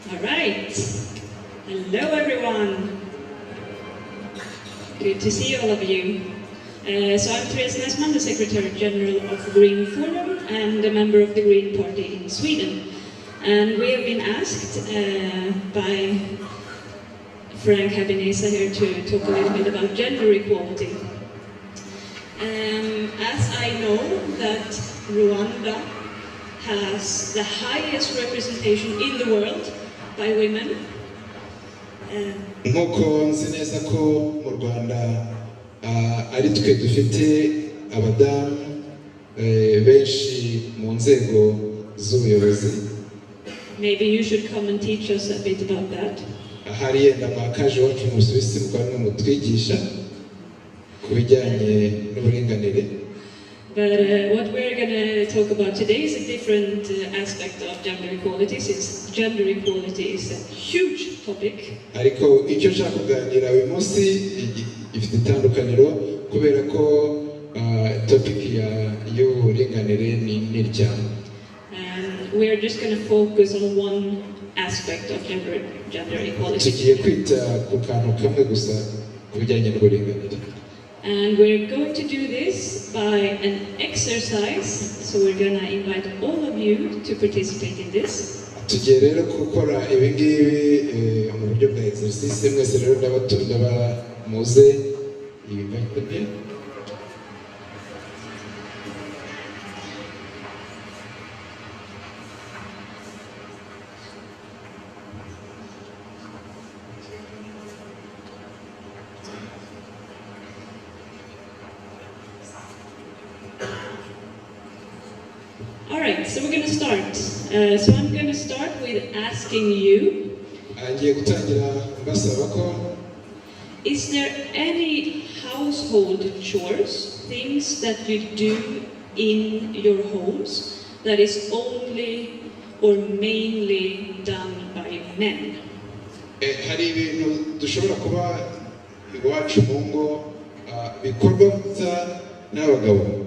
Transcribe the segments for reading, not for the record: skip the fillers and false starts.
All right. Hello, everyone. Good to see all of you. So I'm Perezida, the Secretary General of Green Forum and a member of the Green Party in Sweden. And we have been asked by Frank Habineza here to talk a little bit about gender equality. As I know that Rwanda has the highest representation in the world by women. Nk'uko nzi neza ko mu Rwanda ari twe dufite abadamu benshi mu nzego z'ubuyobozi. Maybe you should come and teach us a bit about that. Hari yenda makaje wacu mu Suisse mukaba mutwigisha ku bijyanye n'uburinganire. But what we're going to talk about today is a different aspect of gender equality, since gender equality is a huge topic. Ariko icyo nshaka kuganira uyu munsi ifite itandukaniro kubera ko topic y'uburinganire ni cyane. And we are just going to focus on one aspect of gender equality. Tugiye kwita ku kantu kamwe gusa ku bijyanye n'uburinganire. And we're going to do this by an exercise, so we're going to invite all of you to participate in this. Tugiye rero gukora ibingibi mu buryo bwa exercise, mwese rero ndaba muze invite. Alright, so we're going to start. So I'm going to start with asking you, is there any household chores, things that you do in your homes that is only or mainly done by men? Hari ibintu dushobora kuba iwacu mu ngo bikorwa gusa n'abagabo.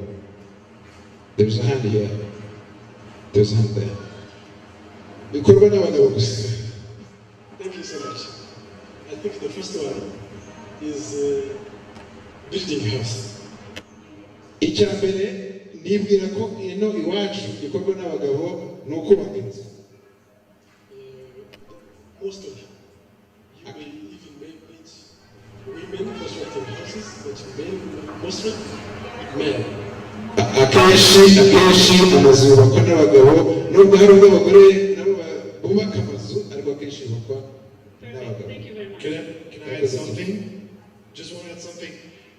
There's a hand here. There's a hand there. Bikorwa n'abagabo gusa. Thank you so much. I think the first one is building house. Icyambere nibwira ko ino iwacu bikorwa n'abagabo no kubaka inzu. Most of them. You may even meet women constructing houses, but mostly men. Akenshi amazu yubakwa n'abagabo nubwo hari n'abagore nabo bubaka amazu ariko akenshi yubakwa n'abagabo. Can I add something? Just want to add something.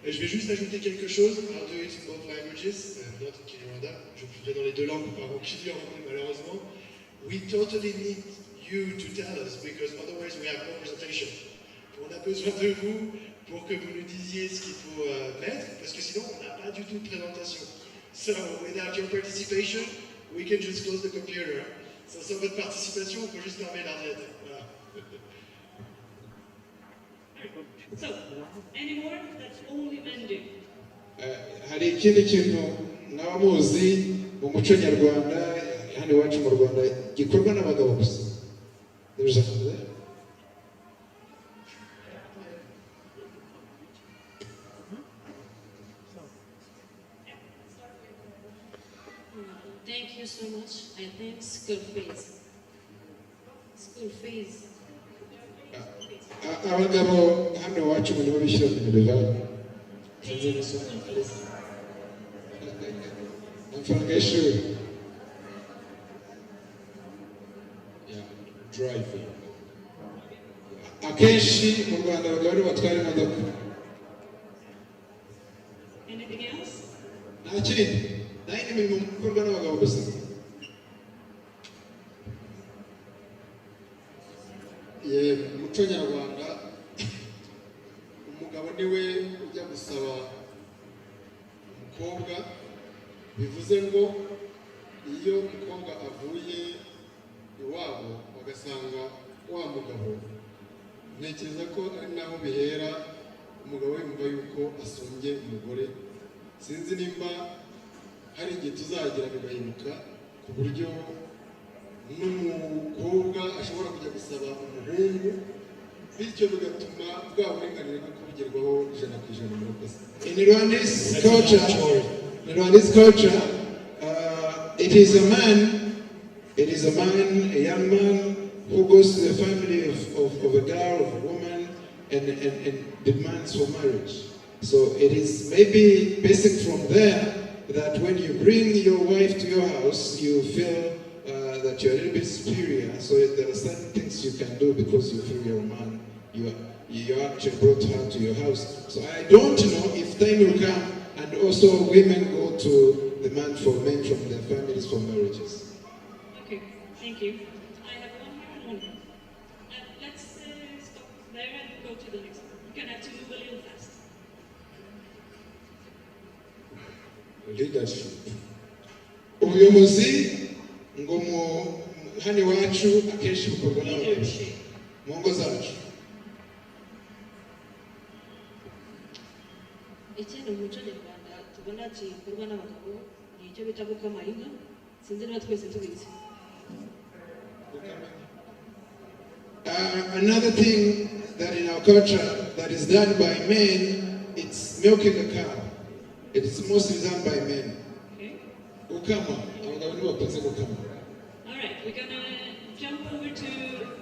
Je vais juste ajouter quelque chose. I'll do it in both languages, not in Kinyarwanda. Je le ferai dans les deux langues par auxiliaire malheureusement. We totally need you to tell us because otherwise we have no presentation. On a besoin de vous pour que vous nous disiez ce qu'il faut mettre parce que sinon on n'a pas du tout de présentation. So without your participation, we can just close the computer. So, sans votre participation, on peut juste fermer l'ordinateur. Voilà. So, any more? That's only men do. Hari ikindi kintu mwaba muzi mu muco nyarwanda hano iwacu mu Rwanda gikorwa n'abagabo gusa. There's a hand there. Thank you so much. I think school fees. School fees. Abagabo hano iwacu mu nibo bishyura minerivare. Paying school fees. Amafaranga y'ishuri. Driving. Akenshi mu Rwanda abagabo aribo batwara imodoka. Anything else? Nta kindi. Nayo ni imirimo ikorwa n'abagabo gusa. Mu muco nyarwanda umugabo niwe ujya gusaba umukobwa, bivuze ngo iyo umukobwa avuye iwabo bagasanga wa mugabo, ntekereza ko ari naho bihera umugabo yumva yuko asumbye umugore. Sinzi nimba hari igihe tuzagira bigahinduka ku buryo n'umukobwa umukobwa ashobora kujya gusaba umuhungu bityo bigatuma bwa burenganire bwo kubigerwaho ijana ku ijana murakoze. In Rwanda's culture, it is a young man who goes to the family of a girl, of a woman, and demands for marriage. So it is maybe basic from there that when you bring your wife to your house, you feel that you're a little bit superior. So there are certain things you can do because you feel you're a man. You actually brought her to your house. So I don't know if time will come and also women go to the men from their families for marriages. Okay, thank you. I have one here and one more. Let's stop there and go to the next one. You're gonna have to move a little fast. Leadership. Ubuyobozi ngo hano iwacu akenshi bukorwa n'abagabo mu ngo zacu. Ikintu mu muco nyarwanda tubona gikorwa n'abagabo ni icyo bita gukama inka. Sinzi niba twese tubizi. Another thing that in our culture that is done by men, it's milking a cow. It is mostly done by men. Okay. Gukama, abagabo nibo bakunze gukama. All right, we're gonna jump over to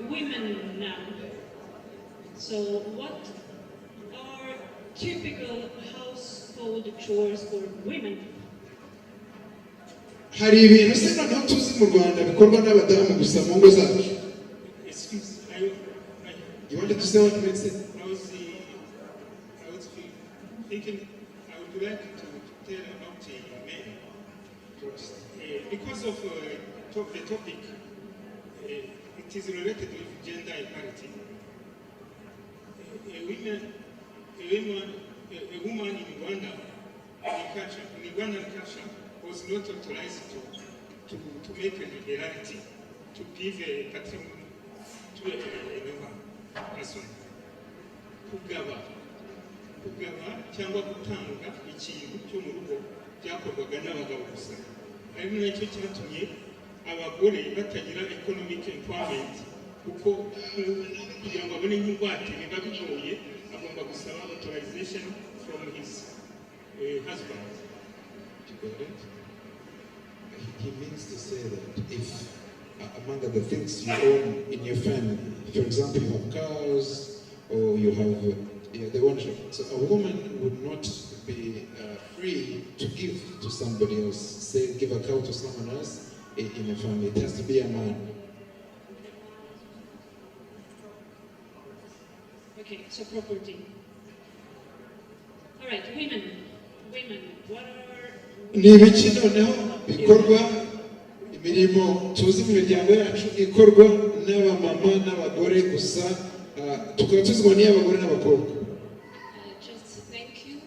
women now. So, what are typical household chores for women? Hari ibintu se noneho tuzi mu Rwanda bikorwa n'abadamu gusa mu ngo zacu. You wanted to say what makes it? I was thinking I would like to tell about men. Because of the topic, it is related with gender equality. A woman in Rwanda, in Rwandan culture, was not authorized to make a liberality, to give a patrimony to another person. Kugaba cyangwa gutanga ikintu cyo mu rugo byakorwaga n'abagabo gusa. Ari nacyo cyatumye abagore batagira economic empowerment kuko kugira ngo abone nk'ingwate biba bigoye, agomba gusaba authorization from his husband. He means to say that if among other things you own in your family, for example, you have cows or you have the ownership. So a woman would not be free to give to somebody else, say give a cow to someone else in a family. It has to be a man. Okay, so property. All right, women, what are... Ni ibiki noneho bikorwa imirimo tuzi mu miryango yacu ikorwa n'abamama n'abagore gusa tukaba tuzibona n'iy'abagore n'abakobwa. Just thank you.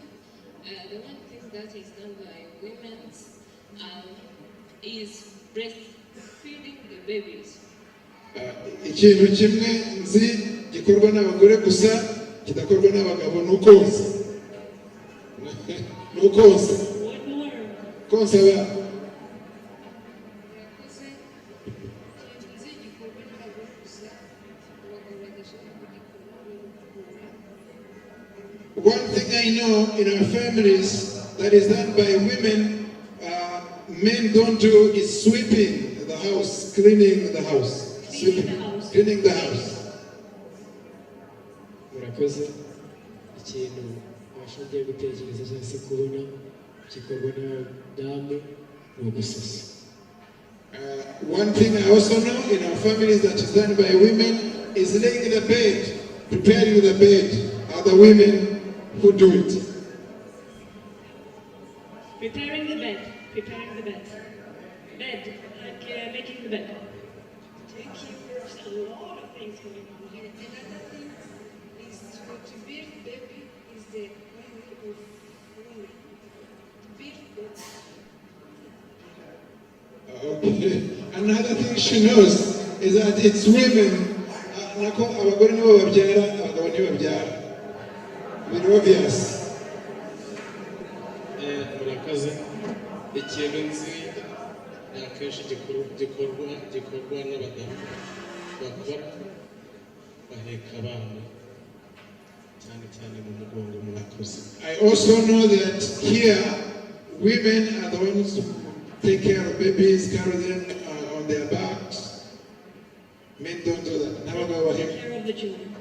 The one thing that is done by women is breastfeeding the babies. Ikintu kimwe nzi gikorwa n'abagore gusa kidakorwa n'abagabo ni ukonsa. Ni ukonsa. Konsa ba. One thing I know in our families that is done by women, men don't do is sweeping the house, cleaning the house. Cleaning the house. Murakoze ikintu abashingiye gutekereza cyangwa se kubona gikorwa n'abadamu ni ugusasa. One thing I also know in our families that is done by women is laying the bed, preparing the bed. Are the women who do it. Preparing the bed. Bed, like making the bed. Thank you. There's a lot of things going on here. Another thing is to build baby is the way of women. To build baby. Okay. Another thing she knows is that it's women. Nako abagore nibo babyara, abagabo nibo babyara. Very obvious. Murakoze ikintu nzi akenshi gikorwa n'abadamu bakora baheka abana cyane cyane mu mugongo murakoze. I also know that here women are the ones who take care of babies, carry them on their backs. Men don't do that. Take care of the children.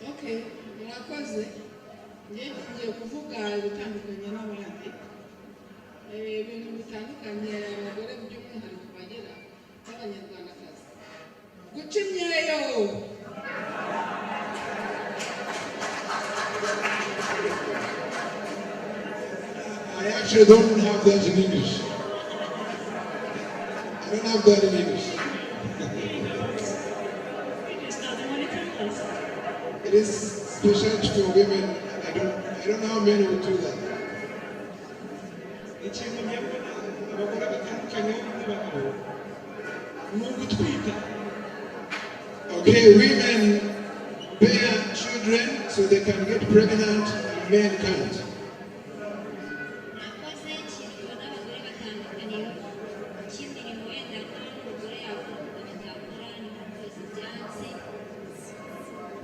Okay, murakoze. Ngiye kuvuga ibitandukanye n'abandi. Ibintu bitandukanye abagore by'umwihariko bagira n'abanyarwandakazi. Guca imyeyo. I actually don't have that in English. I don't have that in English. It is special for women. I don't know how men would do that. Okay, women bear children so they can get pregnant, men can't.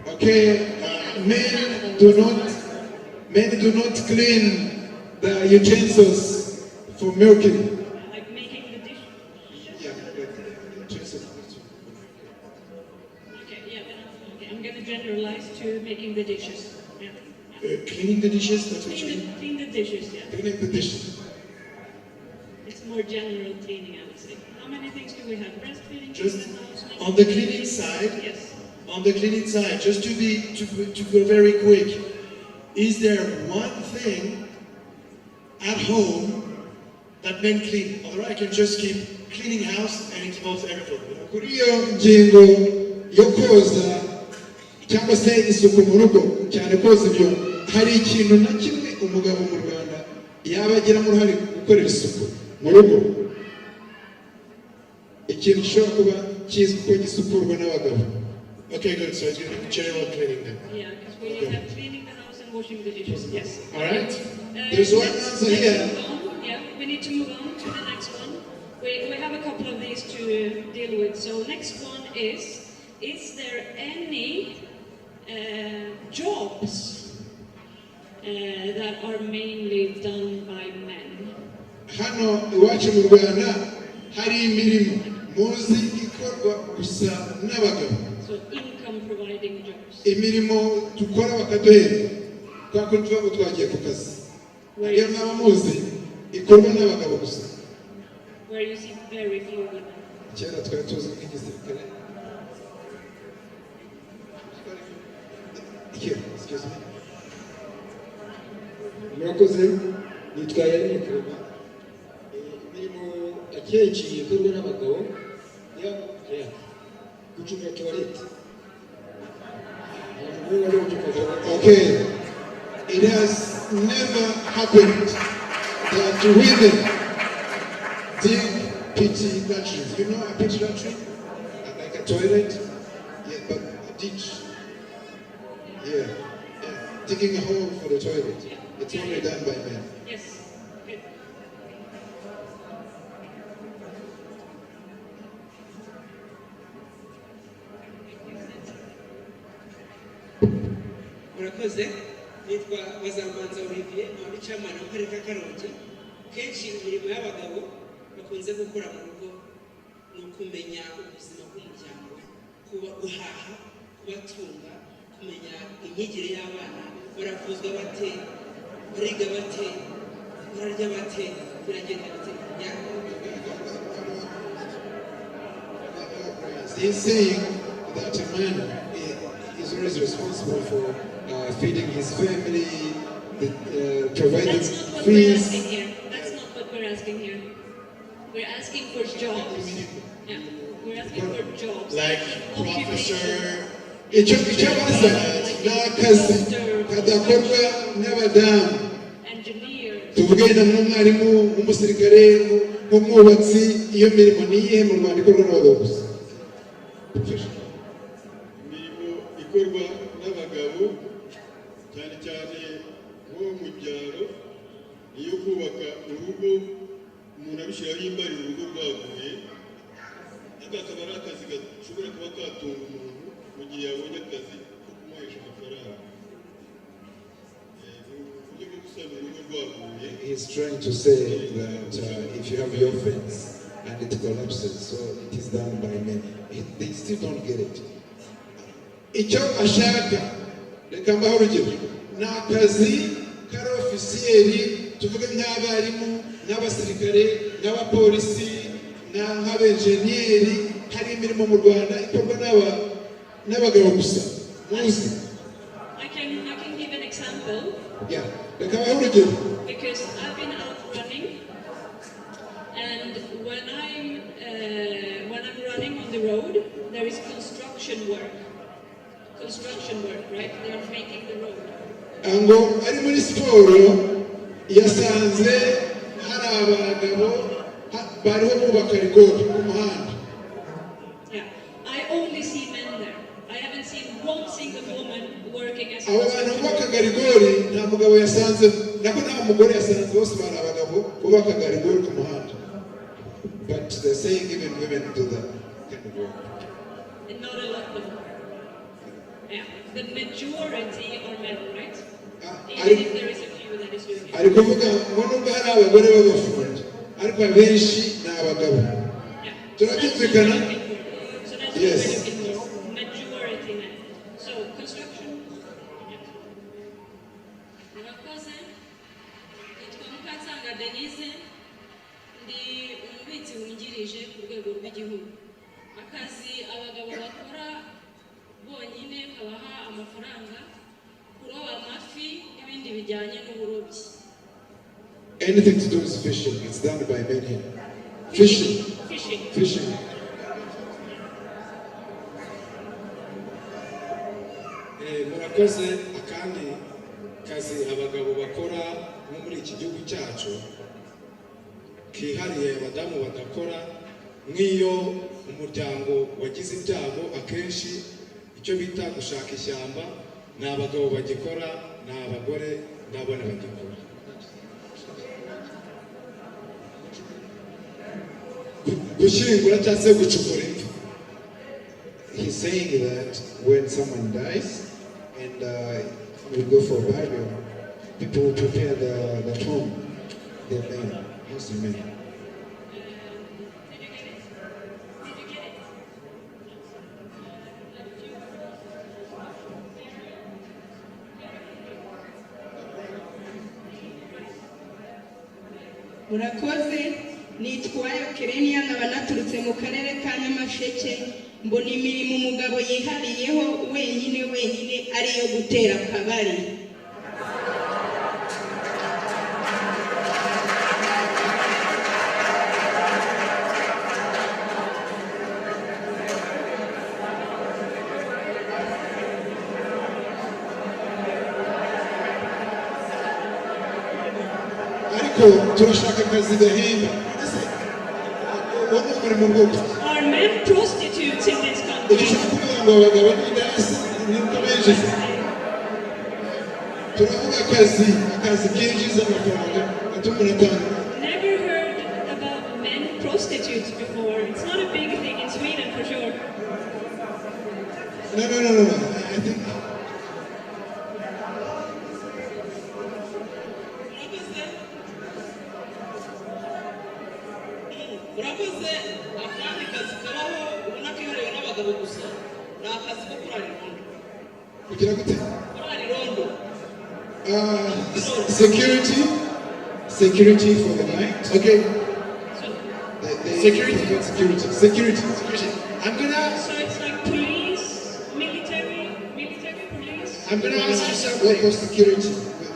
Okay, men do not clean the utensils for milking. Like making the dish. Yeah, utensils. Okay, okay. I'm going to generalize to making the dishes. Yeah. Cleaning the dishes, that's what you mean? Clean the dishes, yeah. Cleaning the dishes. It's more general cleaning, I would say. How many things do we have? Breastfeeding, Just in the house, making on the cleaning side. Yes. On the cleaning side, just to go very quick, is there one thing at home that men clean? Otherwise, I can just keep cleaning house and it involves everything. Kuri iyo ngingo yo koza cyangwa se isuku mu rugo cyane koza ibyo, hari ikintu na kimwe umugabo mu Rwanda yaba agiramo uruhare gukorera isuku mu rugo, ikintu gishobora kuba kizwi ko gisukurwa n'abagabo. Okay, good. So it's going to be general cleaning then. Yeah, because we have cleaning the house and washing the dishes. Yes. All right. There's one answer here. Yeah, we need to move on to the next one. We have a couple of these to deal with. So next one is there any jobs that are mainly done by men? Hano iwacu mu Rwanda hari imirimo muzi ikorwa gusa n'abagabo. So income providing jobs. Imirimo dukora bakaduhemba kwa kundi tuba twagiye ku kazi. Iyo mwaba muzi ikorwa n'abagabo gusa. Where you see very few women. Kera twari tuzi nk'igisirikare. Here, excuse me. Murakoze, nitwa nkuru. Imirimo akenshi ikorwa n'abagabo gucunga toilette. Okay, it has never happened that women dig pity latrines. You know a pity latrine? Like a toilet? Yeah, but a ditch. Yeah, digging a hole for the toilet. It's only done by men. Yes. Good. Murakoze, nitwa Bazamanza Olivier, muri chairman w'akarere ka Karongi. Kenshi imirimo y'abagabo bakunze gukora mu rugo ni ukumenya ubuzima bw'umuryango, kuba guhaha, kubatunga, kumenya imyigire y'abana, baravuzwa bate, bariga bate, bararya bate, biragenda bate. He's saying that a man is always responsible for feeding his family, providing That's not what we're fees. asking here. That's not what we're asking here. We're asking for jobs. Yeah, we're asking for jobs. Like professor. Icyo baza ni akazi kadakorwa n'abadamu. Engineers. Tuvuge na mwarimu w'umusirikare w'umwubatsi, iyo mirimo ni iyihe mu Rwanda ikorwa n'abagabo gusa? Imirimo ikorwa n'abagabo cyane cyane nko mu byaro, iyo kubaka urugo umuntu abishyiraho imbariro urugo rwaguye, ariko akaba ari akazi gashobora kuba katunga umuntu mu gihe yabonye akazi ko kumuhesha amafaranga. Uburyo bwo gusana urugo rwaguye. He's trying to say that if you have your fence and it collapses, so it is done by men. They still don't get it. Icyo ashaka, reka mbaho urugero, ni akazi kari ofisiyeri, tuvuge nk'abarimu, n'abasirikare, n'abapolisi, nk'abenjeniyeri. Hari imirimo mu Rwanda ikorwa n'abagabo gusa. Muzi? I can give an example. Yeah. Reka mbaho urugero. Because I've been out running, and when I'm running on the road, there is construction work. Right? They are making the road. Ngo ari muri siporo yasanze hari abagabo bariho bubaka rigori ku muhanda. Yeah, I only see men there. I haven't seen one single woman working as a abo bantu bubakaga rigori nta mugabo yasanze, nako nta mugore yasanze, bose bari abagabo bubakaga rigori ku muhanda. But they're saying even women do that kind of work. And not a lot of them. Yeah, the majority are men, right? Even if there is a few that is doing it. Ari kuvuga ngo nubwo hari abagore b'abafundi ariko abenshi ni abagabo. Yeah. Turabyumvikana? So that's what Yes. we're looking for. Majority men. So construction. Murakoze. Nitwa Mukansanga Denise. Ndi umubitsi wungirije ku rwego rw'igihugu. Akazi abagabo bakora bonyine kabaha amafaranga, kuroba amafi n'ibindi bijyanye n'uburobyi. Anything to do with fishing, it's done by men here. Fishing. Murakoze. Akandi kazi abagabo bakora nko muri iki gihugu cyacu kihariye abadamu badakora, nk'iyo umuryango wagize ibyago akenshi icyo bita gushaka ishyamba ni abagabo bagikora, ni abagore n'abana bagikora. Gushyingura cyangwa se gucukura imva. He's saying that when someone dies and we go for burial, people will prepare the tomb, the men, mostly men. Murakoze. Nitwayo Kerenia nkaba naturutse mu karere ka Nyamasheke. Mbona imirimo umugabo yihariyeho wenyine ariyo gutera akabari. Ariko turashaka akazi gahemba. Are men prostitutes in this country? Dushaka kuvuga ngo abagabo n'indasi nibwo benshi. Turavuga akazi kinjiza amafaranga atuma uratanga. Never heard about men prostitutes before. It's not a big thing in Sweden for sure. No. I think Murakoze. Akandi kazi kabaho ubona kihariwe n'abagabo gusa ni akazi ko kurara irondo. kugira gute? Kurara irondo. Security for the night. Okay. Security. Security. I'm gonna. So it's like police, military police. I'm gonna ask you something. Local security.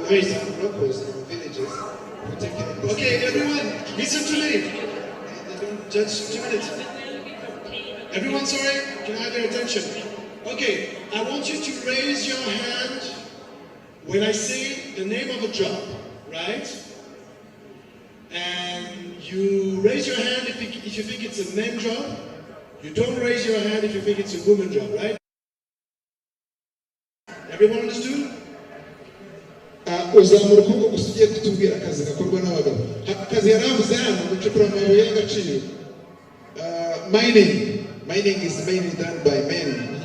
There are some locals in villages who take care of this. Okay, everyone, listen to me. Just 2 minutes. Everyone, sorry, can I have your attention? Okay, I want you to raise your hand when I say the name of a job, right? And you raise your hand if you think it's a man job. You don't raise your hand if you think it's a woman job, right? Everyone understood? uzamura ukuboko gusa ugiye kutubwira akazi gakorwa n'abagabo. Akazi yaravuze hano gucukura amabuye y'agaciro. Mining is mainly done by men.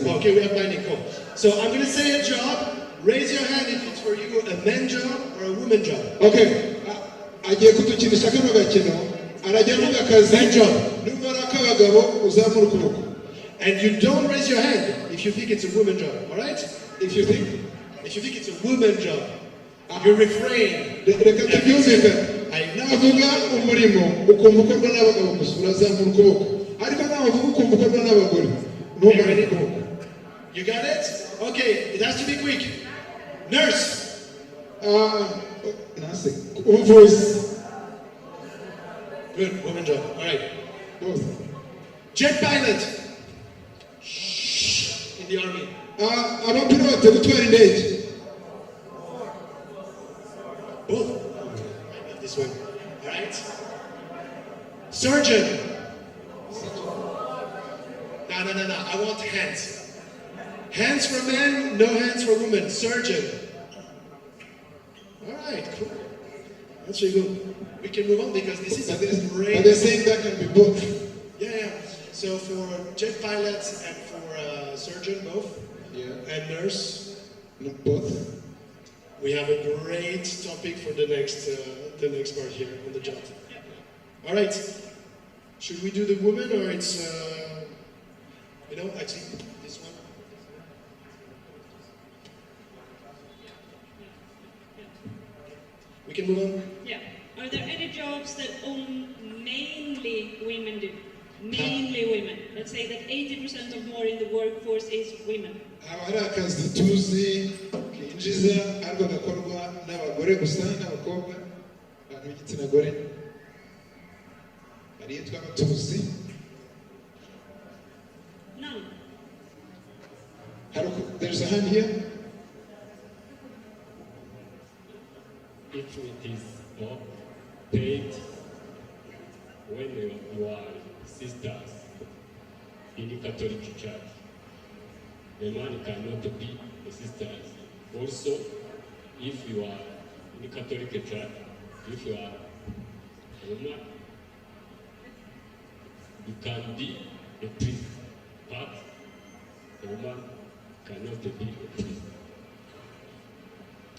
Okay, we have mining. Cool. So I'm going to say a job. Raise your hand if it's for you a man job or a woman job. Okay. Agiye kutukinisha kano gakino. Arajya avuga akazi. Man job. Numara k'abagabo uzamura ukuboko. And you don't raise your hand if you think it's a woman job. All right? If you think it's a woman job, you refrain. Reka tubyumvikane. Navuga umurimo ukumva ukorwa n'abagabo gusa urazamura ukuboko. Ariko navuga ukumva ukorwa n'abagore. You got it? Okay, it has to be quick. Nurse. Nursing. Voice. Good, woman job. All right. Both. Jet pilot. In the army. Abapilote gutwara indege. Both. This one. All right. Surgeon. No. I want hands. Hands for men, no hands for women. Surgeon. All right, cool. That's really good. We can move on because this is a great. But they're saying that can be both. Yeah. So for jet pilots and for surgeon, both. Yeah. And nurse. Both. We have a great topic for the next part here on the job. All right. Should we do the woman or it's actually this one? We can move on. Yeah. Are there any jobs that mainly women do? Mainly women. Let's say that 80% or more in the workforce is women. Hari akazi tuzi kinjiza ariko gakorwa n'abagore gusa n'abakobwa abantu b'igitsina gore. Hari yitwa abatuzi. None. There's a hand here. If it is not paid when you are sisters in the Catholic Church, the man cannot be a sister. Also, if you are in the Catholic Church, if you are a woman, you can be a priest, but a woman cannot be a priest.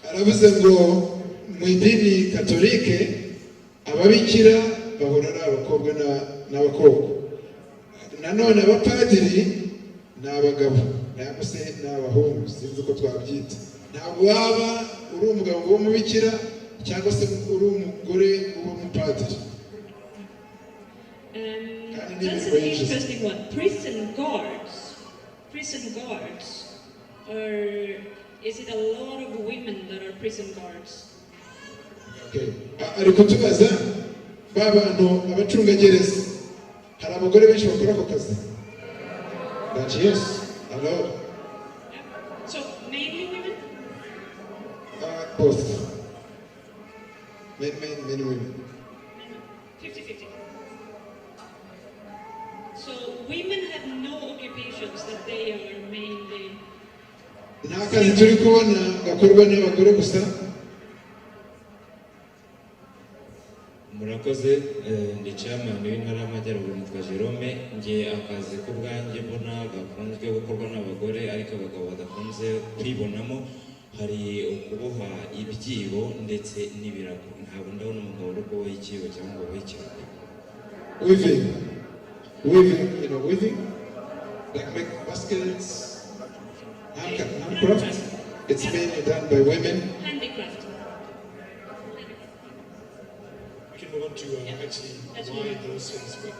Aravuze ngo mu idini katolike ababikira bahora ari abakobwa n'abakobwa. Nanone abapadiri ni abagabo nangwa se ni abahungu sinzi uko twabyita. Ntabwo waba uri umugabo w'umubikira cyangwa se uri umugore w'umupadiri. That's an interesting one. Prison guards. Or is it a lot of women that are prison guards? Okay. Ari kutubaza ba bantu abacungagereza hari abagore benshi bakora ako kazi. That yes, a lot. Yeah. So mainly women? Both. Men, women. 50-50. So women have no occupations that they are mainly. Nta kazi turi kubona gakorwa n'abagore gusa. Murakoze, ndi chairman w'intara y'Amajyaruguru nitwa Jerome. Ngiye akazi ko bwanjye mbona gakunzwe gukorwa n'abagore ariko abagabo badakunze kwibonamo. Hari ukuboha ibyibo ndetse n'ibirago. Ntabwo ndabona umugabo uri kuboha ikibo cyangwa ngo w'ikirago. Weaving, like make baskets, handcraft. It's mainly done by women. Handicraft. We can move on to actually why those things work.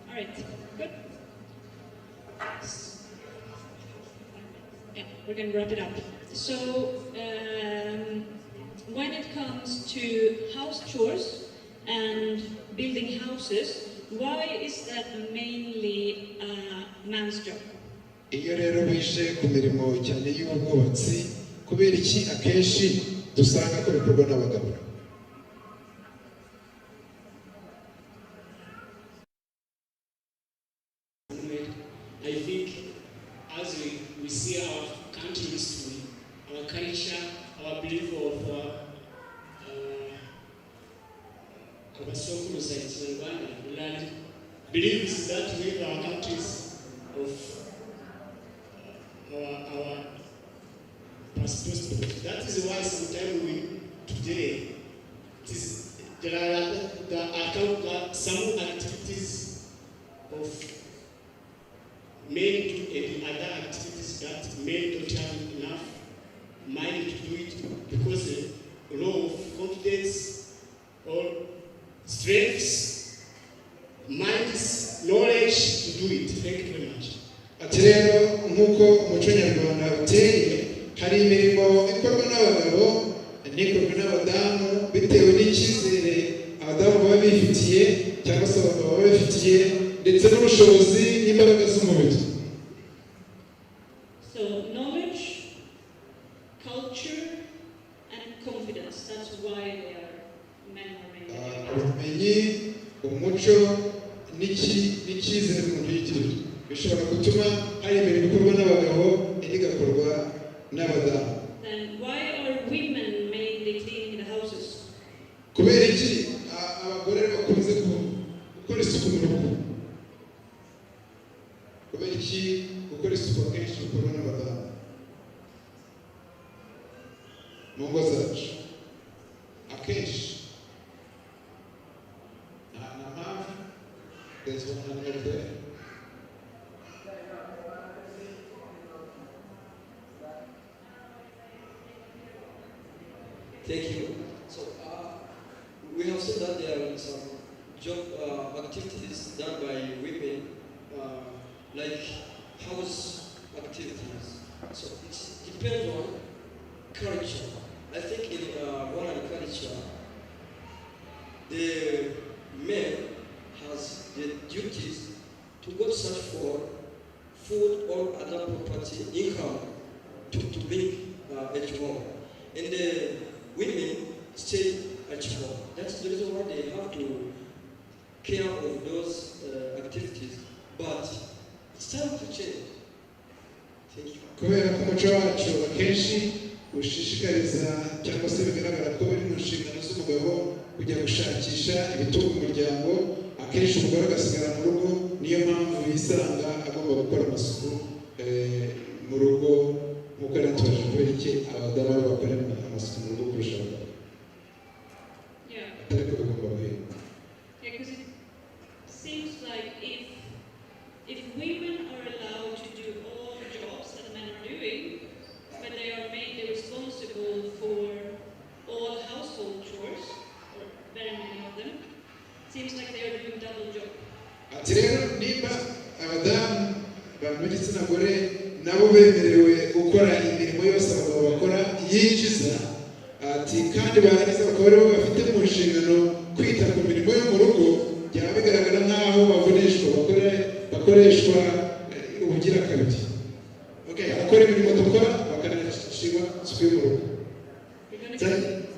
All right, good. Yeah, we're going to wrap it up. So, when it comes to house chores and building houses, why is that mainly a man's job? Iyo rero bije ku mirimo cyane y'ubwubatsi kubera iki akenshi dusanga ko bikorwa n'abagabo. see our country history, our culture, our belief of Abasokuruza Ikinyarwanda, learned believes that we have our countries of our perspective. That is why sometimes today, there are some activities of men do and other activities that men don't have enough money to do it because the law of confidence or strengths, minds, knowledge to do it. Thank you very much. Ati rero nk'uko umuco nyarwanda uteye hari imirimo ikorwa n'abagabo n'ikorwa n'abadamu bitewe n'icyizere abadamu baba bifitiye cyangwa se abagabo baba bifitiye ndetse n'ubushobozi n'imbaraga z'umubiri. So knowledge, culture and confidence, that's why they are men or women. Ubumenyi, umuco n'icyizere umuntu yigirira bishobora gutuma hari imirimo ikorwa n'abagabo indi igakorwa n'abadamu. Then why are women mainly cleaning the houses? Kubera iki abagore bakunze gukora isuku mu rugo? Kubera iki gukora isuku akenshi bikorwa n'abadamu mu ngo zacu? Akenshi nta mpamvu. There's one hand over there. Thank you. So we have seen that there are some job activities done by women, like house activities. So it depends on culture. I think in one culture, the man has the duties to go search for food or other property, income to bring at home. And the women stay at home. That's the reason why they have to care of those activities. But it's time to change. Thank you. Kubera ko umuco wacu akenshi ushishikariza cyangwa se bigaragara ko biri mu nshingano z'umugabo kujya gushakisha ibitunga umuryango, akenshi umugore agasigara mu rugo. Niyo mpamvu yisanga agomba gukora amasuku mu rugo nk'uko yaratubaje kubera iki abadamu bakora amasuku mu rugo kurusha abagabo. Atari ko bigomba guhinduka. Because it seems like if women are allowed to do all the jobs that men are doing, but they are mainly responsible for all household chores, or very many of them, it seems like they are doing double job. Ati rero nimba abadamu b'igitsina gore nabo bemerewe gukora imirimo yose abagabo bakora yinjiza, ati kandi barangiza bakaba aribo bafite mu nshingano kwita ku mirimo yo mu rugo, byaba bigaragara nk'aho bakoreshwa ubugira kabiri. Bakora imirimo dukora bakanashingwa isuku yo mu rugo.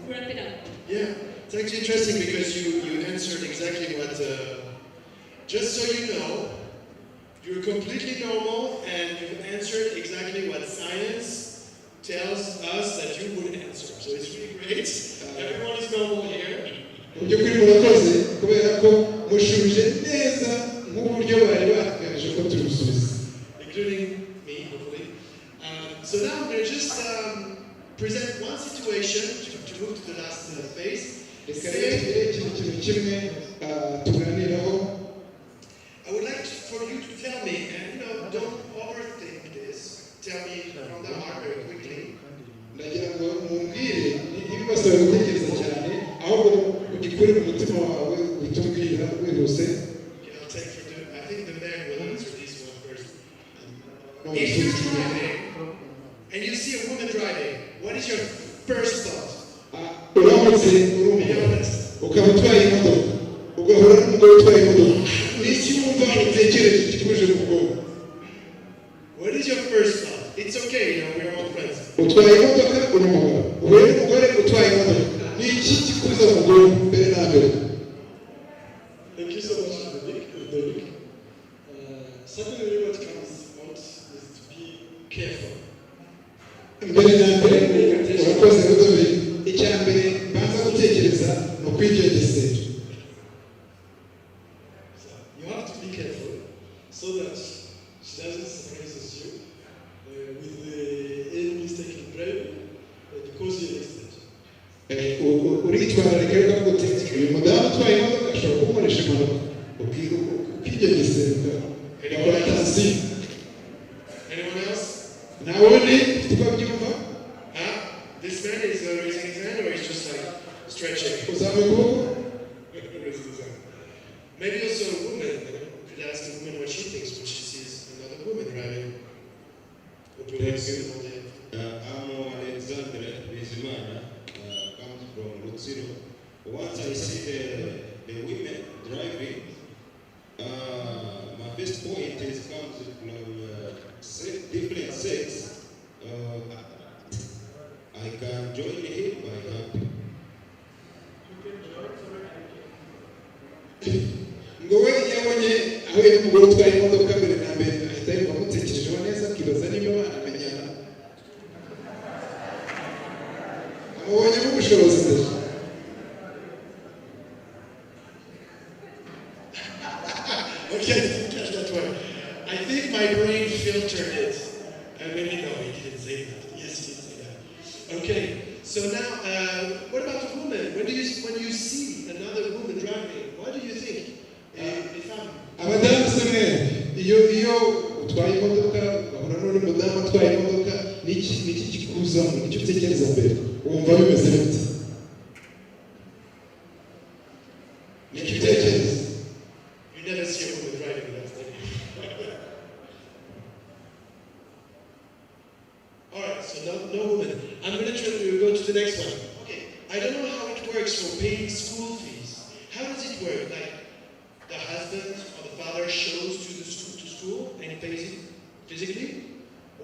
Wrap it up. Yeah, it's actually interesting because you answered exactly what, just so you know, you're completely normal and you've answered exactly what science tells us that you would answer. So it's really great. Everyone is normal here. By'ukuri murakoze kubera ko mushubije neza nk'uburyo bari bategereje ko tubisubiza. Including me, hopefully. So now I'm going to just present one situation to move to the last phase. I would like for you to tell me, and don't overthink this. Tell me from the heart very quickly. Ndagira ngo mumbwire ntibibasaba gutekereza cyane ahubwo ugikure mu mutima wawe witubwira wihuse. I think the man will answer this one first. If you're driving and you see a woman driving, what is your first thought? Uramutse uri umugabo ukaba utwaye imodoka ugahura n'umugore utwaye imodoka, ni iki wumva utekereje kikuje mu bwonko? What is your first thought? It's okay, we're all friends. Utwaye imodoka uri umugabo uhuye n'umugore utwaye imodoka, ni iki kikuza mu bwonko mbere na mbere? Thank you so much, Dominic. Certainly what comes out is to be careful. mbere na mbere urakoze Rudoviko icya mbere banza gutekereza no kwigengesera. You have to be careful so that she doesn't surprise you with any mistake in driving because you're an accident. Uritwararika rero gute uyu mudamu utwaye imodoka ashobora kumukoresha impanuka ukigengesera ugakora taxi. Anyone else? Nawone tukabyumva This man is raising his hand or he's just like stretching? Maybe also a woman. You could ask a woman what she thinks when she sees another woman driving. I'm Alexander Bizimana, comes from Lutsiro. Once I see the women driving, my first point is comes from different sex. I can join him by happy. ngo we yabonye aho yari umugore utwaye imodoka mbere na mbere ahita yumva amutekerejeho neza akibaza niba banamenyana amubonyemo ubushobozi mbere. Okay, I didn't catch that one. I think my brain filtered it. And maybe no, he didn't say that. Yes, he did say that. Okay, so now, what about a woman? When you see another woman driving, what do you think? Abadamu semwe iyo utwaye imodoka ugahura n'undi mudamu utwaye imodoka niki kikuzamo nicyo utekereza mbere wumva bimeze bite? Niki utekereza? You never see a woman driving without thinking. Alright, so no woman. I'm going to try to go to the next one. Okay, I don't know how it works for paying school fees. How does it work? Like, the husband or the father shows to school and he pays it physically?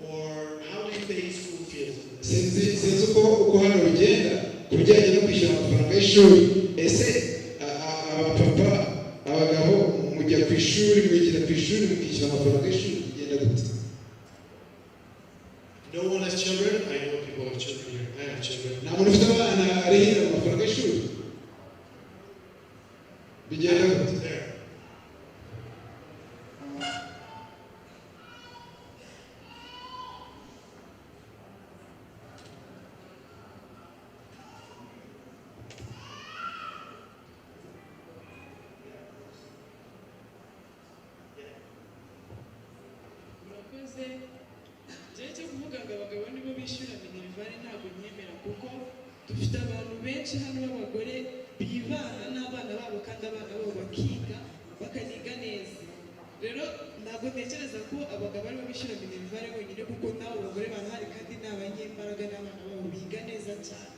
Or how do you pay school fees? Sinzi uko hano bigenda ku bijyanye no kwishyura amafaranga y'ishuri. Ese abapapa abagabo mujya ku ishuri mwigira ku ishuri mukishyura amafaranga y'ishuri bigenda gute? No one has children? I know people have children here. I have children. Nta muntu ufite abana arihira amafaranga y'ishuri bigenda gute? Cyo kuvuga ngo abagabo nibo bishyura minerivare ntabwo nyemera kuko dufite abantu benshi hano b'abagore bibana n'abana babo kandi abana babo bakiga bakaniga neza. Rero ntabwo ntekereza ko abagabo aribo bishyura minerivare bonyine kuko nabo bagore barahari kandi ni abanyembaraga n'abana babo biga neza cyane.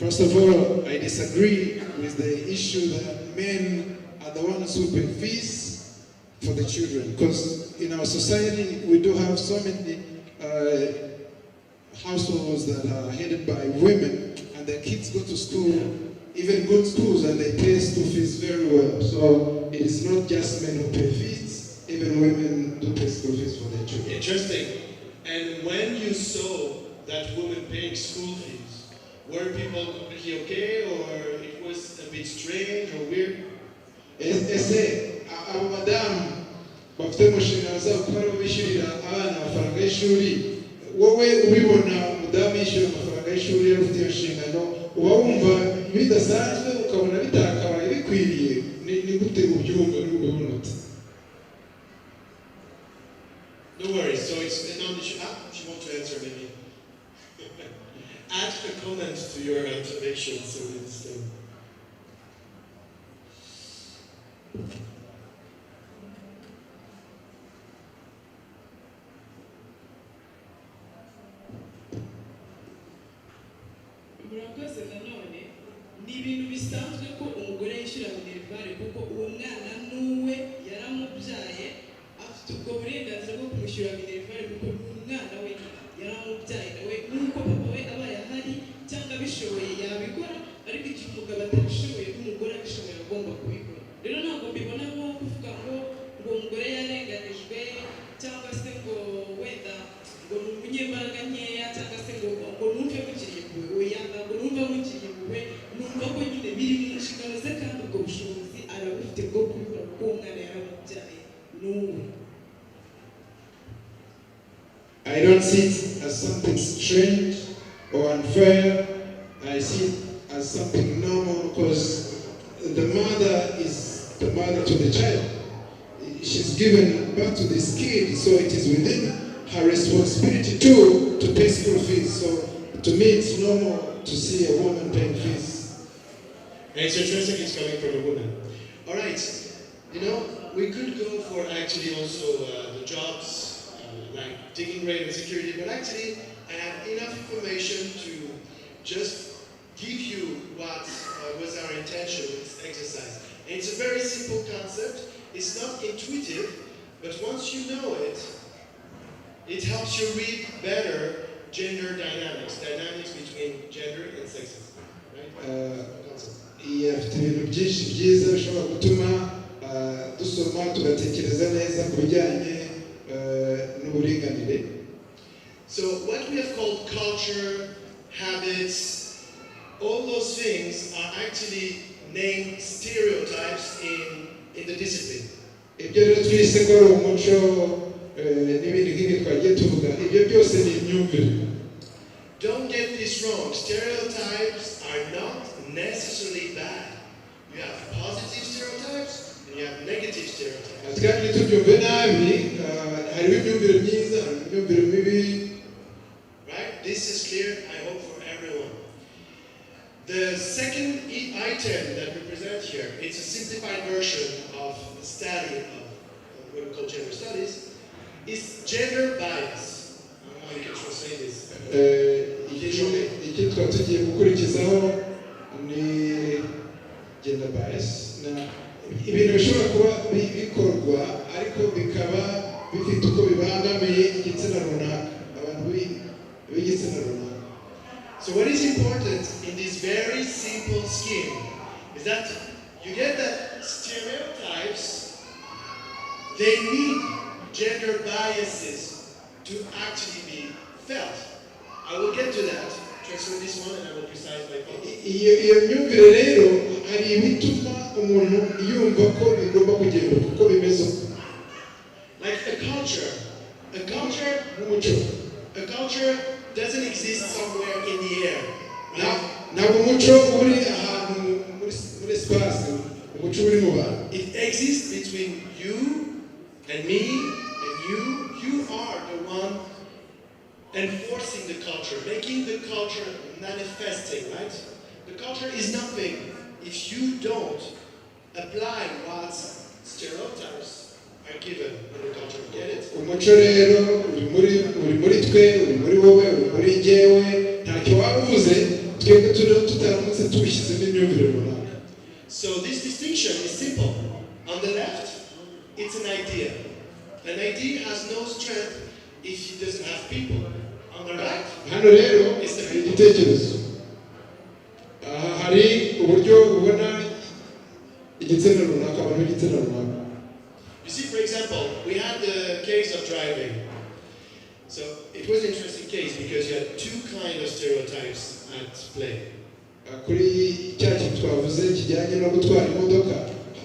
First of all, I disagree with the issue that men are the ones who pay fees for the children, because in our society we do have so many households that are headed by women and their kids go to school, even good schools, and they pay school fees very well. So it is not just men who pay fees, even women do pay school fees for their children. Interesting. And when you saw that woman paying school fees, were people completely okay, or it was a bit strange or weird? Abo badamu bafite umushinga zabo kuba aribo bishyurira abana amafaranga y'ishuri, wowe ubibona umudamu yishyura amafaranga y'ishuri yari ufite iyo nshingano, uba wumva bidasanzwe ukabona bitakabaye bikwiriye, ni gute ubyumva n'ubibona ute? No worries, so it's a non-issue. She wants to answer maybe. Add a comment to your observation so it's Murakoze nanone ni ibintu bisanzwe ko umugore yishyura minerivare kuko uwo mwana n'uwe yaramubyaye afite ubwo burenganzira bwo kumushyura minerivare kuko umwana we yaramubyaye nawe nk'uko papa we abaye ahari cyangwa abishoboye yabikora, ariko igihe umugabo atabishoboye n'umugore abishoboye agomba kubikora. Rero ntabwo mbibona nko kuvuga ngo umugore yarenganijwe I don't see it as something strange or unfair. I see it as something normal because the mother is the mother to the child. She's given birth to this kid, so it is within her responsibility too to pay school fees. So to me, it's normal to see a woman paying fees. And it's interesting it's coming from a woman. All right, you know, we could go for actually also the jobs like digging rate and security, but actually I have enough information to just give you what was our intention with this exercise. And it's a very simple concept. It's not intuitive, but once you know it, it helps you read better gender dynamics between gender and sexism. Right? Afite ibintu byinshi byiza bishobora gutuma dusoma tugatekereza neza ku bijyanye n'uburinganire. So what we have called culture, habits, all those things are actually named stereotypes in the discipline. Ibyo rero twise ko ari umuco n'ibindi nk'ibi twagiye tuvuga, ibyo byose ni imyumvire. Don't get this wrong. Stereotypes are not necessarily bad. You have positive stereotypes and you have negative stereotypes. Kandi tubyumve nabi, hariho imyumvire myiza, hariho imyumvire mibi. Right? This is clear, I hope, for everyone. The second item that we present here, it's a simplified version of the study of what we call gender studies, is gender bias. I don't know how you can translate this. Iki tukaba tugiye gukurikizaho ni gender bias. Ibintu bishobora kuba bikorwa ariko bikaba bifite uko bibangamiye igitsina runaka, abantu b'igitsina runaka. So what is important in this very simple scheme is that you get that stereotypes, they need gender biases to actually be felt. I will get to that. Transfer this one and I will precise my thoughts. Iyo myumvire rero hari ibituma umuntu yumva ko bigomba kugenda uko bimeze. Like a culture doesn't exist somewhere in the air. Ntabwo umuco uri ahantu muri space, umuco uri mu bantu. It exists between you and me and you. You are the one enforcing the culture, making the culture manifesting, right? The culture is nothing if you don't apply what stereotypes are given in the culture. Get it? Umuco rero uri muri twe, uri muri wowe, uri muri njyewe, ntacyo wabuze twebwe tutaramutse tubishyizemo imyumvire runaka. So this distinction is simple. On the left, it's an idea. An idea has no strength if it doesn't have people. On the right, hano rero hari igitekerezo. Hari uburyo ubona igitsina runaka, abantu b'igitsina runaka. You see, for example, we had the case of driving. So it was an interesting case because you had two kinds of stereotypes at play. Kuri cya kintu twavuze kijyanye no gutwara imodoka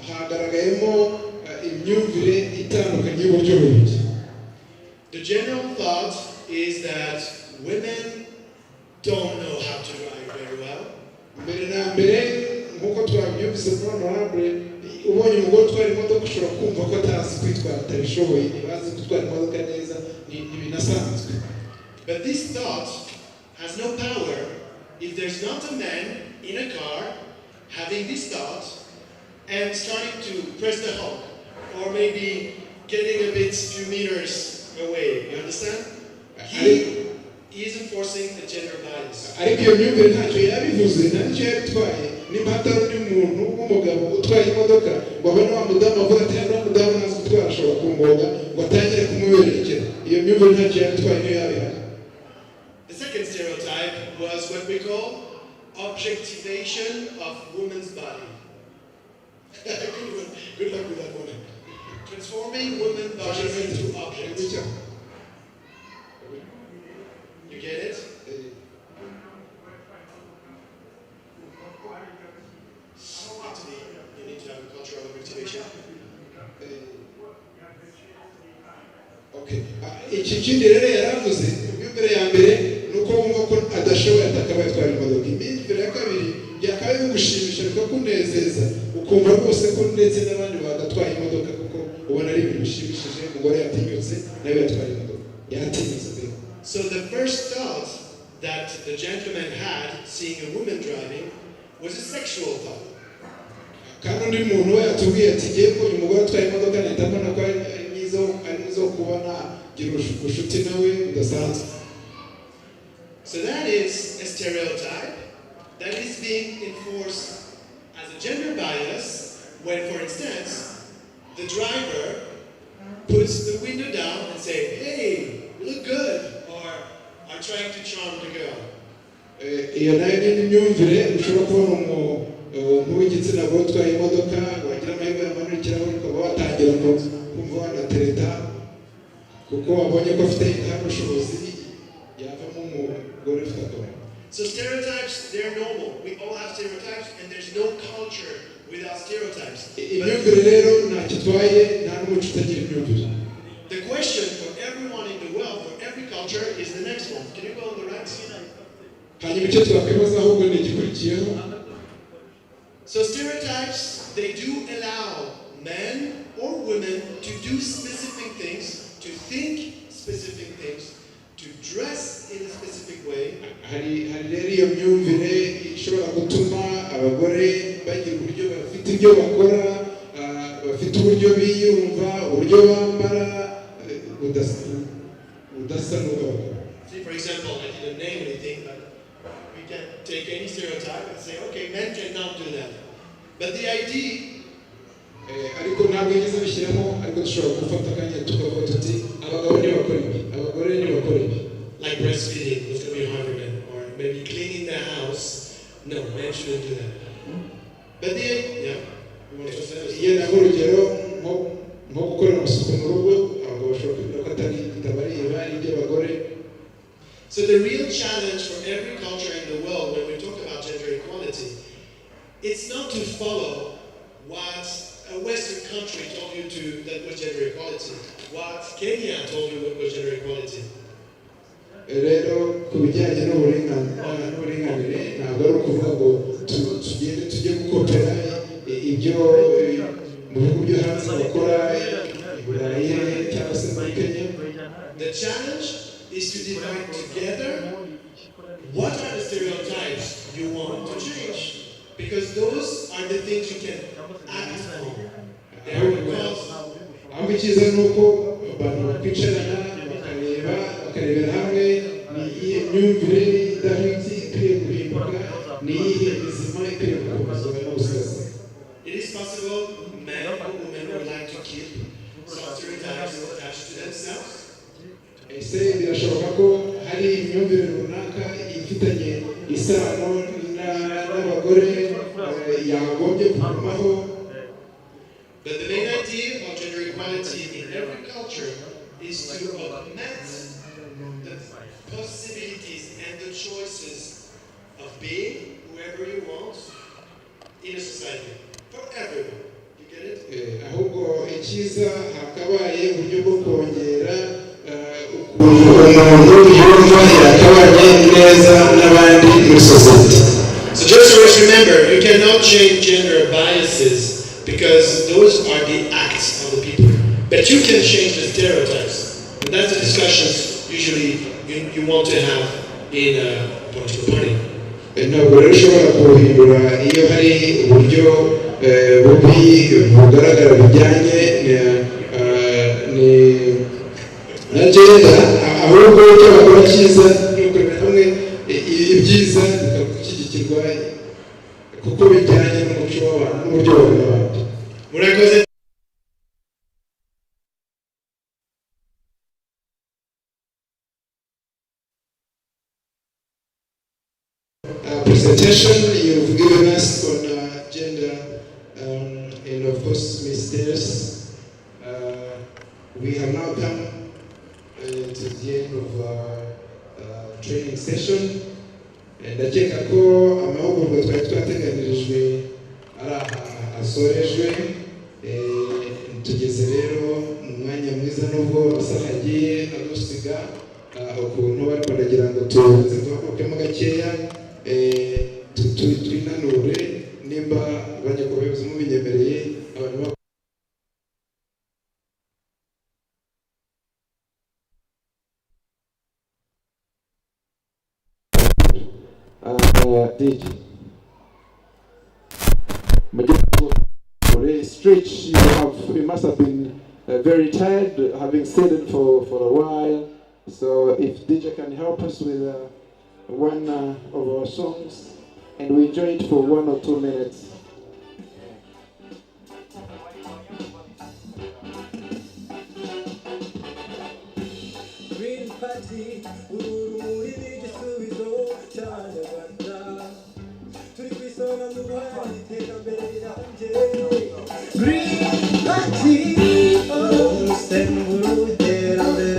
hagaragayemo imyumvire itandukanye y'uburyo bubiri. The general thought is that women don't know how to drive very well. Mbere na mbere nk'uko twabyumvise muri honorable, ubonye umugore utwara imodoka ushobora kumva ko atazi kwitwara, atabishoboye, ntibazi gutwara imodoka neza, ni binasanzwe. But this thought has no power if there's not a man in a car having this thought and starting to press the honk or maybe getting a bit few meters away. You understand? He is enforcing a gender bias. Ariko iyo myumvire ntacyo yabivuze, ntacyo yabitwaye. Nimba hatari undi muntu w'umugabo utwaye imodoka ngo abone wa mudamu avuga ati hano mudamu ntazi gutwara ashobora kumwoga ngo atangire kumuberekera. Iyo myumvire ntacyo yabitwaye niyo yabihari. The second stereotype was what we call objectivation of women's body. Good luck with that one. Transforming women's bodies into objects. You get it? Actually, you need to have a culture of objectivation. Okay. Iki kindi rero yaravuze imyumvire ya mbere nuko wumva ko adashoboye atakabaye twari imodoka. Imyumvire ya kabiri yakabaye gushimisha bikakunezeza ukumva rwose ko ndetse n'abandi bagatwaye imodoka kuko ubona ari ibintu bishimishije umugore yatinyutse nawe yatwaye imodoka yatinyutse. So the first thought that the gentleman had seeing a woman driving was a sexual thought. Kandi undi muntu we yatubwiye ati ngiye ko uyu mugore atwaye imodoka nahita mbona ko ari mwiza wo kubona gira ubushuti nawe budasanzwe. So that is a stereotype that is being enforced as a gender bias when, for instance, the driver puts the window down and say, "Hey, you look good," or "I'm trying to charm the girl." Iyo nayo ni imyumvire ushobora kubona nk'uw'igitsina gore utwaye imodoka wagira amahirwe yamanukiraho ukaba watangira kumva wanatereta kuko wabonye ko afite ubushobozi yavamo umugore ufite akabari. So stereotypes, they're normal. We all have stereotypes, and there's no culture without stereotypes. Imyumvire rero ntacyo itwaye nta n'umuco utagira imyumvire. The question for everyone in the world, for every culture, is the next one. Can you go on the right? Hanyuma icyo twakwibaza ahubwo ni igikurikiyeho. So stereotypes, they do allow men or women to do specific things, to think specific things, to dress in a specific way. Hari rero iyo myumvire ishobora gutuma abagore bagira uburyo bafite ibyo bakora, bafite uburyo biyumva, uburyo bambara budasa n'ubwabo. See, for example, I didn't name anything, but we can take any stereotype and say, okay, men cannot do that. But the idea, ariko ntabwo yigeze bishyiramo, ariko dushobora gufata akanya tukavuga tuti abagabo ntibakora ibi, abagore ntibakora ibi. like breastfeeding, it's going to be hard for men, or maybe cleaning the house. No, men shouldn't do that. But the yeah, you want to say? Iyo ntabwo urugero nko gukora amasuku mu rugo, abagabo bashobora kugira ko atabareba ari iby'abagore. So the real challenge for every culture in the world when we talk about gender equality, it's not to follow what a Western country told you to that was gender equality, what Kenya told you what was gender equality. Rero ku bijyanye n'uburinganire ntabwo ari ukuvuga ngo tujye gukopera ibyo mu bihugu byo hanze bakora i Burayi cyangwa se muri Kenya. The challenge is to divide together what are the stereotypes you want to change, because those are the things you can act on. They are the cause. Aho icyiza ni uko abantu bakwicarana bakarebera hamwe ni iyihe myumvire idahwitse ikwiye guhinduka, ni iyihe mizima ikwiye gukomezwa no gusigasira. It is possible men or women would like to keep some stereotypes attached to themselves. Ese birashoboka ko hari imyumvire runaka ifitanye isano n'abagore yagombye kugumaho. But the main idea of gender equality in every culture is to augment the possibilities and the choices of being whoever you want in a society for everyone. You get it? Ahubwo icyiza hakabaye uburyo bwo kongera umuntu yumva yakabanye neza n'abandi muri society. So just always remember, you cannot change gender biases because those are the acts of the people. But you can change the stereotypes. And that's the discussions usually you want to have in a political party. Ntabwo rero ushobora guhindura iyo hari uburyo bubi bugaragara bijyanye na gender, ahubwo icyo bakora cyiza ni ukureba hamwe ibyiza bikashyigikirwa kuko bijyanye n'umuco w'abantu n'uburyo babona abandi. Murakoze. Presentation you've given us on gender and of course mistakes. We have now come to the end of our training session, and ndakeka ko amahugurwa twari twateganirijwe ari aha asorejwe. tugeze rero mu mwanya mwiza nubwo amasaha agiye adusiga ukuntu bari baragira ngo tuzamuke gakeya twinanure nimba abanyakobayobozi mubinyemereye abantu DJ. Stretch, you must have been very tired having sitting for a while. So if DJ can help us with one of our songs, and we enjoy it for 1 or 2 minutes. Green Party, urumuri n'igisubizo cy'abanyarwanda turi ku isonga mu guharanira iterambere rirambye. Green Party, umusemburo w'iterambere.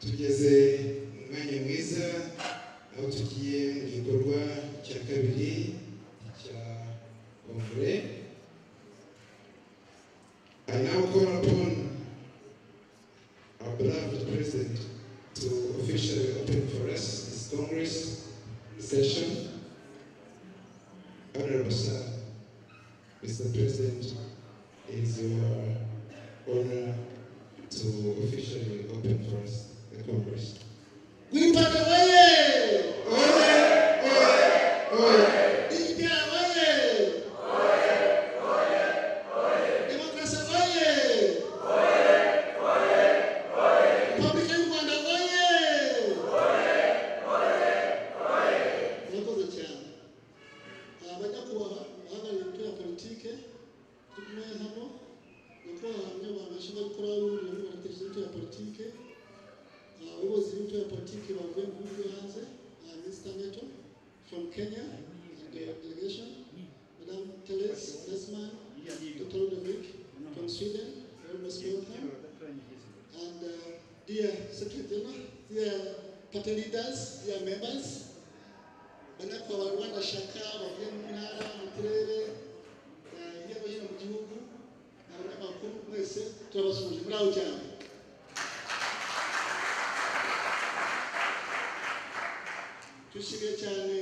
Tugeze mu mwanya mwiza aho tugiye mu gikorwa cya kabiri cya Kongere. I now call upon our beloved President to officially open for us this Congress session. Honorable Sir, Mr. President, it is your honor to officially open for us the Congress. Green Party, oye! Oye! Oye! Oye! DPR, oye! Oye! Oye! Oye! Democracy, oye! Oye! Oye! Oye! Republican Rwanda, oye! Oye! Oye! Oye! Murakoze cyane. Abanyakubaha bahagarariye imitwe ya politike turi kumwe hano nuko hamwe babasha gukora ururimi rw'abatekereza imitwe ya politike abayobozi b'imitwe ya politike bavuye mu bihugu hanze Mr. Neto from Kenya the delegation Madam Teles Nesman Dr. Ludovic from Sweden very most welcome and dear Secretary General dear party leaders dear members Banyakubaha Rwanda Shaka bavuye mu ntara mu turere hirya no hino mu gihugu abanyamakuru mwese turabasuhuje muri aho cyane twishimiye cyane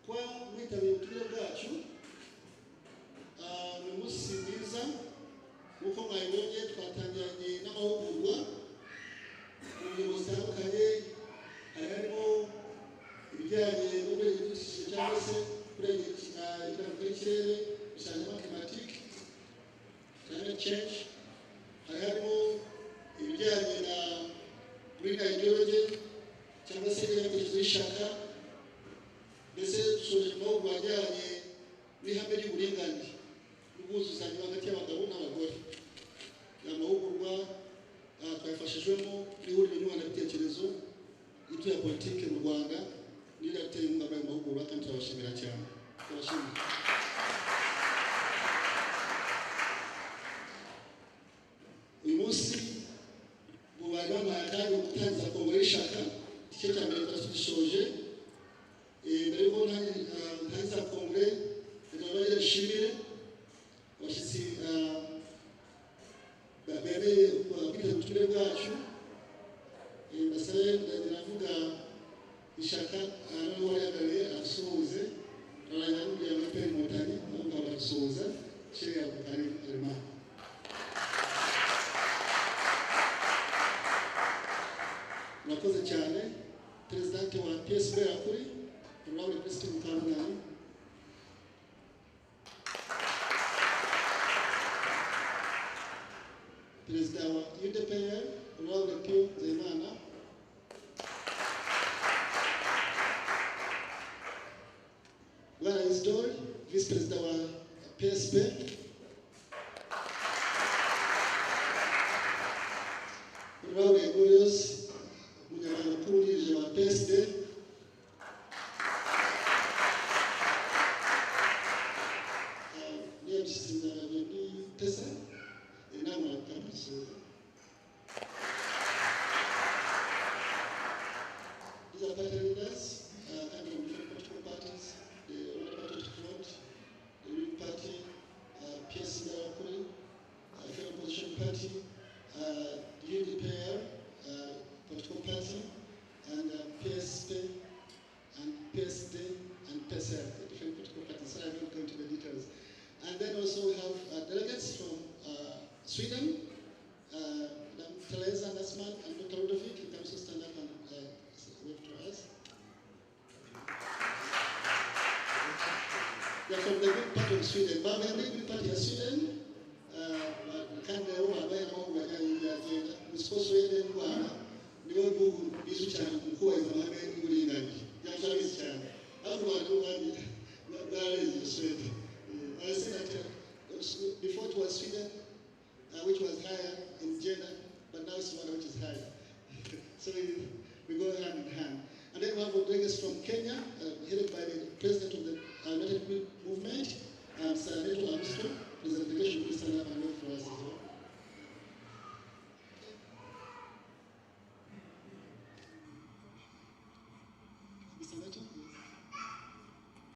kuba mwitabiriye ubutumire bwacu ni umunsi mwiza nk'uko mwabibonye twatangiranye n'amahugurwa mu ngingo zitandukanye harimo ibijyanye n'uburenganzira cyangwa se kurengera ihinduka ry'ikirere bijyanye na climatic climate change harimo ibijyanye na green ideology cyangwa se ibitekerezo y'ishaka mbese dusoje amahugurwa ajyanye n'ihame ry'uburinganire n'ubwuzuzanye hagati y'abagabo n'abagore aya mahugurwa twayafashijwemo n'ihuriro nyunguranabitekerezo y'ibyo ya politike mu Rwanda niyo yateye inkunga muri ayo mahugurwa kandi turabashimira cyane turabashimira uyu munsi mu bari bamuhaye akanya ko gutangiza kongere y'ishaka igice cya mbere turagishoje mbere y'uko ntangiza kongere reka bagire nshimire abashyitsi babereye kwiteza ubutumire bwacu mbasabe ndavuga ishaka n'uwo warihagarariye asuhuze ararangira n'ubwira ngo peri inkotanyi nabo barasuhuza shiriya bukari arima murakoze cyane Perezidante wa PSB Akuri Honorable Perezida Mukanganyi Perezida wa UDPR Honorable Pio Nzeyimana Bwana Isidore Vice Perezida wa PSB Honorable Glorious Umunyamabanga mukuru wungirije wa PSD niyo bishyizwe ni Tesa inama ya kampani These are party leaders coming from different political parties, the Honorable Front, the Green Party, PSB Akuri, Federal Opposition Party, the UDPR, political party, and PSP, and PSD, and PSR, the different political parties. So I won't go into the details. And then also we have delegates from Sweden, Madam Teresa Nasman and Dr. Ludovic. You can also stand up and wave to us. They are from the Green Party of Sweden. But the Green Party of Sweden, kandi rero babaye nabo bagenda Musiko Sweden Rwanda niwe bihugu bizwi cyane mu kubahiriza amahame y'uburinganire byarabizi cyane ariko Rwanda bwareze Sweden I said that before it was Sweden which was higher in gender but now it's Rwanda which is higher so we go hand in hand and then we have delegates from Kenya